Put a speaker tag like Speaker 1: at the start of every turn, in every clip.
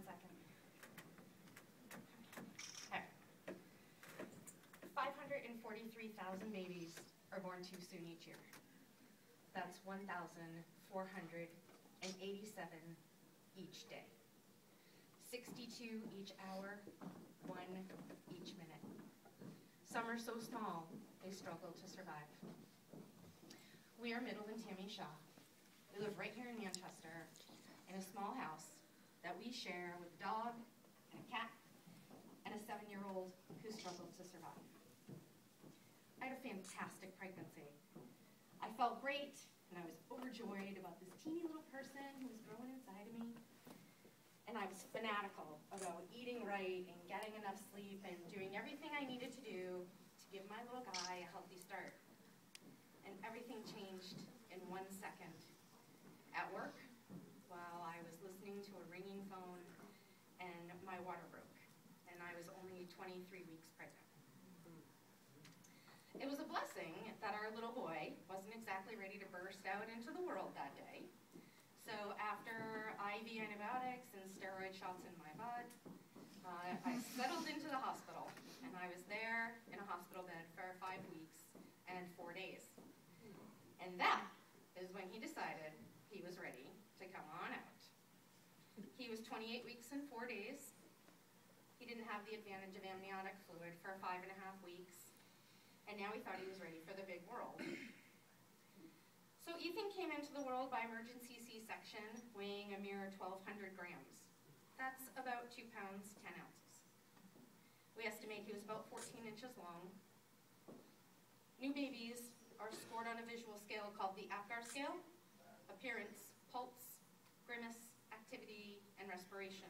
Speaker 1: second. Okay. 543,000 babies are born too soon each year. That's 1,487 each day. 62 each hour, 1 each minute. Some are so small, they struggle to survive. We are Middle and Tammy Shaw. We live right here in Manchester in a small house that we share with a dog and a cat and a 7-year-old who struggled to survive. I had a fantastic pregnancy. I felt great, and I was overjoyed about this teeny little person who was growing inside of me. And I was fanatical about eating right and getting enough sleep and doing everything I needed to do to give my little guy a healthy start. And everything changed in 1 second. At work, while I was listening to a ringing phone, and my water broke, and I was only 23 weeks pregnant. It was a blessing that our little boy wasn't exactly ready to burst out into the world that day. So after IV antibiotics and steroid shots in my butt, I settled into the hospital, and I was there in a hospital bed for 5 weeks and 4 days. And that is when he decided he was ready to come on out. He was 28 weeks and 4 days. He didn't have the advantage of amniotic fluid for 5.5 weeks, and now he thought he was ready for the big world. So Ethan came into the world by emergency C-section, weighing a mere 1,200 grams. That's about 2 pounds, 10 ounces. We estimate he was about 14 inches long. New babies are scored on a visual scale called the APGAR scale: appearance, pulse, grimace, activity, and respiration.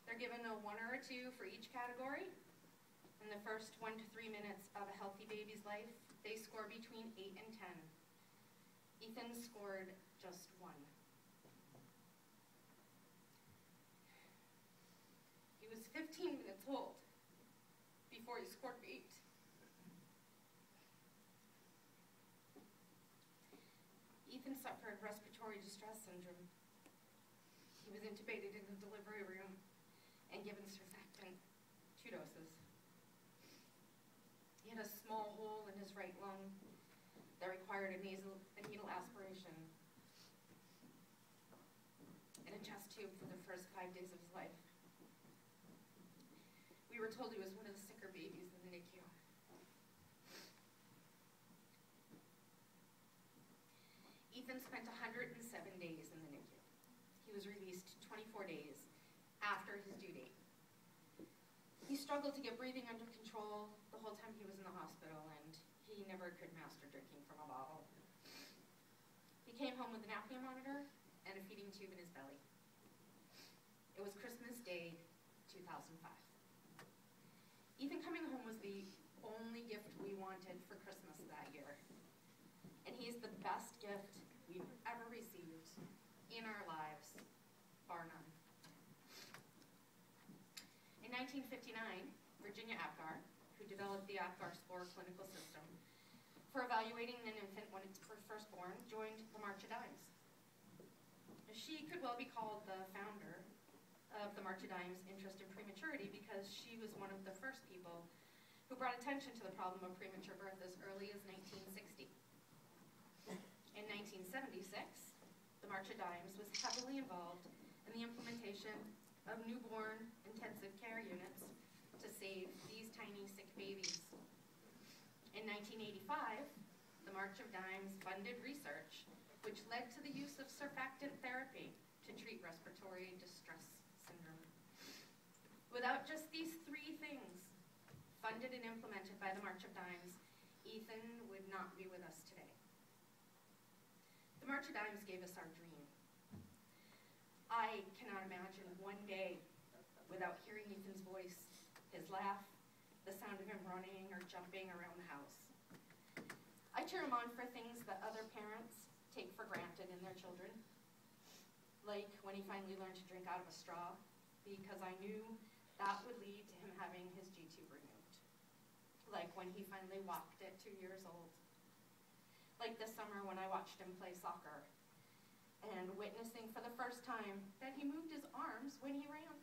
Speaker 1: They're given a 1 or a 2 for each category. In the first 1 to 3 minutes of a healthy baby's life, they score between 8 and 10. Ethan scored just 1. He was 15 minutes old before he scored 8. Ethan suffered respiratory distress syndrome. He was intubated in the delivery room and given surfactant, 2 doses. He had a small hole in his right lung that required a needle aspiration and a chest tube for the first 5 days of his life. We were told he was one of the sicker babies in the NICU. Ethan spent 107 days in the NICU. He was released 24 days after his due date. He struggled to get breathing under control the whole time he was in the hospital, and he never could master drinking from a bottle. He came home with an apnea monitor and a feeding tube in his belly. It was Christmas Day, 2005. Ethan coming home was the only gift we wanted for Christmas that year. And he's the best gift we've ever received in our lives, bar none. In 1959, Virginia Apgar, who developed the Apgar Score clinical system for evaluating an infant when it's first born, joined the March of Dimes. She could well be called the founder of the March of Dimes interest in prematurity, because she was one of the first people who brought attention to the problem of premature birth as early as 1960. In 1976, the March of Dimes was heavily involved in the implementation of newborn intensive care units to save these tiny sick babies. In 1985, the March of Dimes funded research which led to the use of surfactant therapy to treat respiratory distress syndrome. Without just these 3 things, funded and implemented by the March of Dimes, Ethan would not be with us today. The March of Dimes gave us our dream. I cannot imagine one day without hearing Ethan's voice, his laugh, the sound of him running or jumping around the house. I cheer him on for things that other parents take for granted in their children, like when he finally learned to drink out of a straw, because I knew that would lead to him having his G-tube removed. Like when he finally walked at 2 years old. Like this summer when I watched him play soccer and witnessing for the first time that he moved his arms when he ran.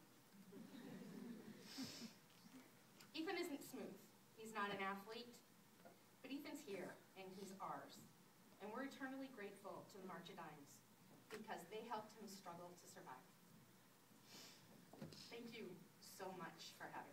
Speaker 1: Ethan isn't smooth. He's not an athlete, but Ethan's here, and he's ours. And we're eternally grateful to the March of Dimes because they helped him struggle to survive. Thank you so much for having me.